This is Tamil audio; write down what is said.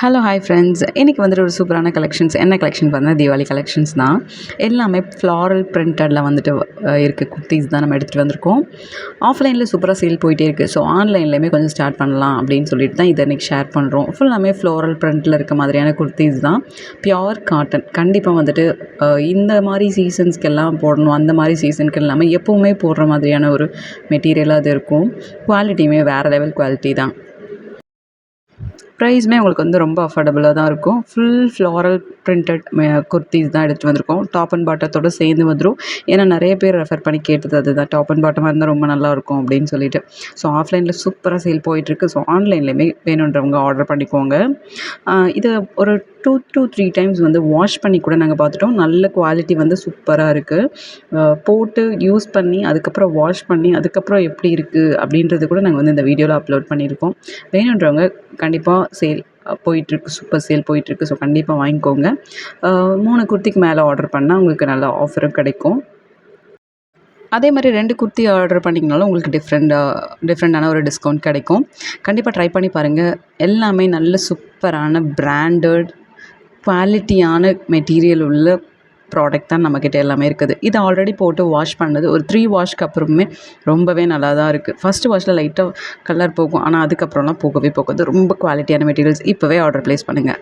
Hello hi friends. இன்றைக்கி வந்துட்டு ஒரு சூப்பரான கலெக்ஷன்ஸ். என்ன கலெக்ஷன் பார்த்தீங்கன்னா தீபாவளி கலெக்ஷன்ஸ் தான். எல்லாமே ஃப்ளாரல் பிரிண்டடில் வந்துட்டு இருக்க குர்த்தீஸ் தான் நம்ம எடுத்துகிட்டு வந்திருக்கோம். ஆஃப்லைனில் சூப்பராக சேல் போயிட்டே இருக்குது. ஸோ ஆன்லைன்லேயுமே கொஞ்சம் ஸ்டார்ட் பண்ணலாம் அப்படின்னு சொல்லிட்டு தான் இதை இன்றைக்கி ஷேர் பண்ணுறோம். ஃபுல்லாமே ஃப்ளோரல் பிரிண்டில் இருக்க மாதிரியான குர்த்தீஸ் தான். Pure cotton. கண்டிப்பாக வந்துட்டு இந்த மாதிரி சீசன்ஸ்க்கெல்லாம் போடணும், அந்த மாதிரி சீசனுக்கு இல்லாமல் எப்போவுமே போடுற மாதிரியான ஒரு மெட்டீரியலாக அது இருக்கும். குவாலிட்டியுமே வேறு லெவல் குவாலிட்டி தான். ப்ரைஸுமே உங்களுக்கு வந்து ரொம்ப அஃபோர்டபுளாக தான் இருக்கும். ஃபுல் ஃப்ளாரல் பிரிண்டட் குர்த்தீஸ் தான் எடுத்துகிட்டு வந்திருக்கோம். டாப் அண்ட் பாட்டத்தோடு சேர்ந்து வந்துடும். ஏன்னா நிறைய பேர் ரெஃபர் பண்ணி கேட்டது அதுதான், டாப் அண்ட் பாட்டமாக இருந்தால் ரொம்ப நல்லாயிருக்கும் அப்படின்னு சொல்லிட்டு. ஸோ ஆஃப்லைனில் சூப்பராக சேல் போயிட்டுருக்கு. ஸோ ஆன்லைன்லேயுமே வேணுன்றவங்க ஆர்டர் பண்ணிக்கோங்க. இதை ஒரு 2 to 3 டைம்ஸ் வந்து வாஷ் பண்ணி கூட நாங்கள் பார்த்துட்டோம். நல்ல குவாலிட்டி வந்து சூப்பராக இருக்குது. போட்டு யூஸ் பண்ணி அதுக்கப்புறம் வாஷ் பண்ணி அதுக்கப்புறம் எப்படி இருக்குது அப்படின்றது கூட நாங்கள் வந்து இந்த வீடியோவில் அப்லோட் பண்ணியிருக்கோம். வேணுன்றவங்க கண்டிப்பாக சேல் போயிட்டுருக்கு, சூப்பர் சேல் போயிட்டுருக்கு. ஸோ கண்டிப்பாக வாங்கிக்கோங்க. 3 குர்த்திக்கு மேலே ஆர்டர் பண்ணால் உங்களுக்கு நல்ல ஆஃபரும் கிடைக்கும். அதே மாதிரி 2 குர்த்தி ஆர்டர் பண்ணிங்கனாலும் உங்களுக்கு டிஃப்ரெண்ட்டான ஒரு டிஸ்கவுண்ட் கிடைக்கும். கண்டிப்பாக ட்ரை பண்ணி பாருங்கள். எல்லாமே நல்ல சூப்பரான பிராண்டட் குவாலிட்டியான மெட்டீரியல் உள்ள ப்ராடக்ட் தான் நம்மக்கிட்ட எல்லாமே இருக்குது. இது ஆல்ரெடி போட்டு வாஷ் பண்ணது ஒரு 3 வாஷ்க்கு அப்புறமே ரொம்பவே நல்லா தான் இருக்குது. ஃபஸ்ட்டு வாஷில் லைட்டாக கலர் போகும், ஆனால் அதுக்கப்புறம்லாம் போகவே போகாது. ரொம்ப குவாலிட்டியான மெட்டீரியல்ஸ். இப்போவே ஆர்டர் ப்ளேஸ் பண்ணுங்கள்.